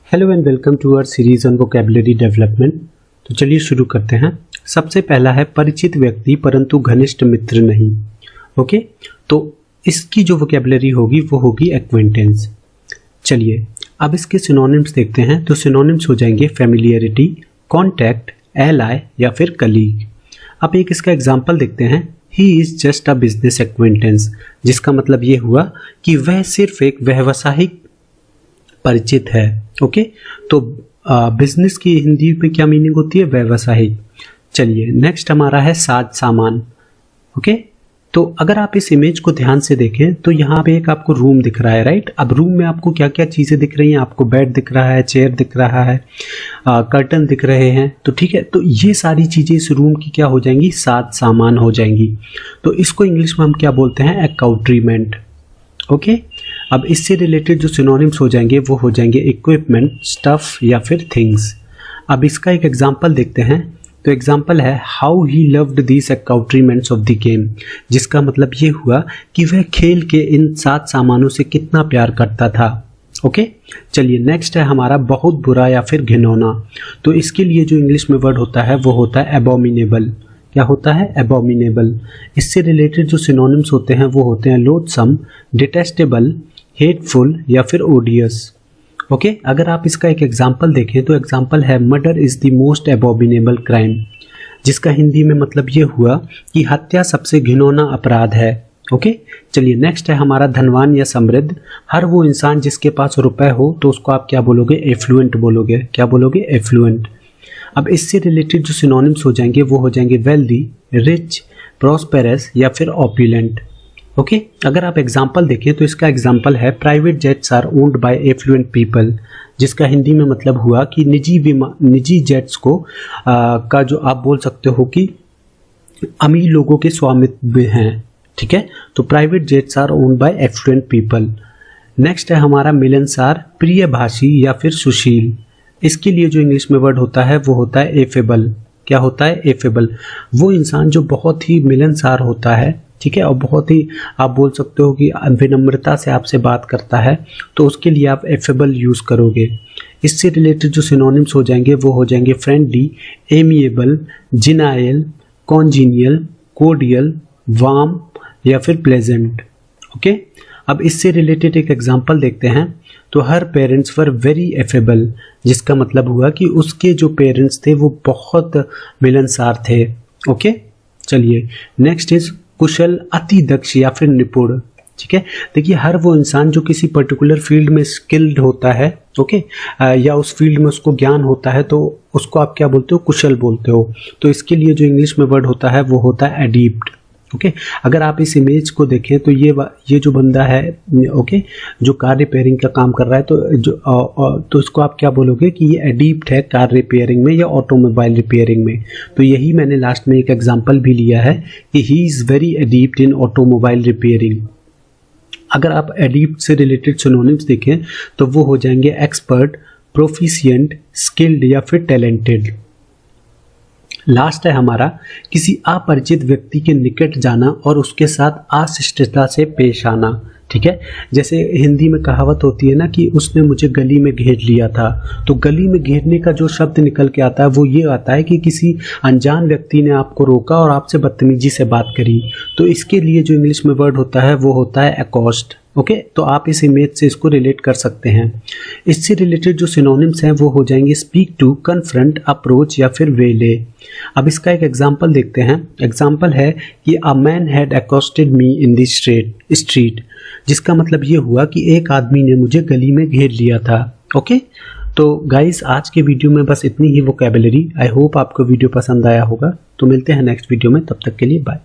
Hello and welcome to our series on vocabulary development. तो चलिए शुरू करते हैं। सबसे पहला है परिचित व्यक्ति परंतु घनिष्ठ मित्र नहीं। ओके, तो इसकी जो वोकैबुलरी होगी वो होगी एक्वेंटेंस। चलिए अब इसके सिनोनिम्स देखते हैं। तो सिनोनिम्स हो जाएंगे फैमिलियरिटी, कॉन्टैक्ट, एलाई या फिर कलीग। अब एक इसका एग्जाम्पल देखते हैं। He is just a business acquaintance, जिसका मतलब ये हुआ कि वह सिर्फ एक व्यावसायिक परिचित है। ओके, तो बिजनेस की हिंदी में क्या मीनिंग होती है? व्यावसायिक। चलिए नेक्स्ट हमारा है साज सामान। ओके, तो अगर आप इस इमेज को ध्यान से देखें तो यहाँ पे एक आपको रूम दिख रहा है, राइट। अब रूम में आपको क्या क्या चीजें दिख रही हैं? आपको बेड दिख रहा है, चेयर दिख रहा है, कर्टन दिख रहे हैं। तो ठीक है, तो ये सारी चीजें इस रूम की क्या हो जाएंगी? साज सामान हो जाएंगी। तो इसको इंग्लिश में हम क्या बोलते हैं? एक्वाट्रीमेंट। ओके, अब इससे रिलेटेड जो सिनोनिम्स हो जाएंगे वो हो जाएंगे इक्विपमेंट, स्टफ या फिर थिंग्स। अब इसका एक एग्जांपल देखते हैं। तो एग्जांपल है how he loved these accoutrements of the game, जिसका मतलब ये हुआ कि वह खेल के इन सात सामानों से कितना प्यार करता था। ओके, चलिए नेक्स्ट है हमारा बहुत बुरा या फिर घिनौना। तो इसके लिए जो इंग्लिश में वर्ड होता है वो होता है एबोमिनेबल। क्या होता है? एबोमिनेबल। इससे रिलेटेड जो सिनोनिम्स होते हैं वो होते हैं लोथसम, डिटेस्टेबल, हेटफुल या फिर ओडियस। ओके, अगर आप इसका एक एग्जांपल देखें तो एग्जांपल है murder is the most abominable crime, जिसका हिंदी में मतलब ये हुआ कि हत्या सबसे घिनौना अपराध है। ओके, चलिए नेक्स्ट है हमारा धनवान या समृद्ध। हर वो इंसान जिसके पास रुपए हो तो उसको आप क्या बोलोगे? एफ्लुएंट बोलोगे। क्या बोलोगे? एफ्लुएंट। अब इससे रिलेटेड जो सिनोनिम्स हो जाएंगे वो हो जाएंगे वेल्दी, रिच, प्रॉस्पेरस या फिर ऑपुलेंट। ओके, अगर आप एग्जांपल देखें तो इसका एग्जांपल है private jets are owned by affluent people, जिसका हिंदी में मतलब हुआ कि निजी जेट्स को का जो आप बोल सकते हो कि अमीर लोगों के स्वामित्व में हैं। ठीक है, तो private jets are owned by affluent people. Next है हमारा मिलनसार, प्रियभाषी या फिर सुशील। इसके लिए जो इंग्लिश में वर्ड होता है वो होता है एफेबल। क्या होता है? एफेबल। वो इंसान जो बहुत ही मिलनसार होता है, ठीक है, और बहुत ही आप बोल सकते हो कि विनम्रता से आपसे बात करता है, तो उसके लिए आप एफेबल यूज करोगे। इससे रिलेटेड जो सिनोनिम्स हो जाएंगे वो हो जाएंगे फ्रेंडली, एमिएबल, जिनायल, कॉन्जीनियल, कोर्डियल, वार्म या फिर प्लेजेंट। ओके, अब इससे रिलेटेड एक एग्जांपल देखते हैं। तो हर पेरेंट्स वर वेरी एफेबल, जिसका मतलब हुआ कि उसके जो पेरेंट्स थे वो बहुत मिलनसार थे। ओके, चलिए नेक्स्ट इज कुशल, अति दक्ष या फिर निपुण। ठीक है, देखिए हर वो इंसान जो किसी पर्टिकुलर फील्ड में स्किल्ड होता है, ओके, या उस फील्ड में उसको ज्ञान होता है, तो उसको आप क्या बोलते हो? कुशल बोलते हो। तो इसके लिए जो इंग्लिश में वर्ड होता है वो होता है एडिप्ट। ओके, अगर आप इस इमेज को देखें तो ये जो बंदा है, ओके, जो कार रिपेयरिंग का काम कर रहा है, तो इसको आप क्या बोलोगे कि ये एडिप्ट है कार रिपेयरिंग में या ऑटोमोबाइल रिपेयरिंग में। तो यही मैंने लास्ट में एक एग्जांपल भी लिया है कि he is very adept in automobile repairing. अगर आप एडिप्ट से रिलेटेड सिनोनिम्स देखें तो वो हो जाएंगे एक्सपर्ट, प्रोफिशिएंट, स्किल्ड या फिर टैलेंटेड। लास्ट है हमारा किसी अपरिचित व्यक्ति के निकट जाना और उसके साथ अशिष्टता से पेश आना। ठीक है, जैसे हिंदी में कहावत होती है ना कि उसने मुझे गली में घेर लिया था। तो गली में घेरने का जो शब्द निकल के आता है वो ये आता है कि किसी अनजान व्यक्ति ने आपको रोका और आपसे बदतमीजी से बात करी। तो इसके लिए जो इंग्लिश में वर्ड होता है वो होता है अकॉस्ट। ओके, तो आप इस इमेज से इसको रिलेट कर सकते हैं। इससे रिलेटेड जो सिनोनिम्स हैं वो हो जाएंगे स्पीक टू, कन्फ्रंट, अप्रोच या फिर वेले। अब इसका एक एग्जांपल देखते हैं। एग्जांपल है कि a man had accosted me in the street, जिसका मतलब ये हुआ कि एक आदमी ने मुझे गली में घेर लिया था। ओके, तो गाइस आज के वीडियो में बस इतनी ही वोकैबुलरी। आई होप आपको वीडियो पसंद आया होगा। तो मिलते हैं नेक्स्ट वीडियो में, तब तक के लिए बाय।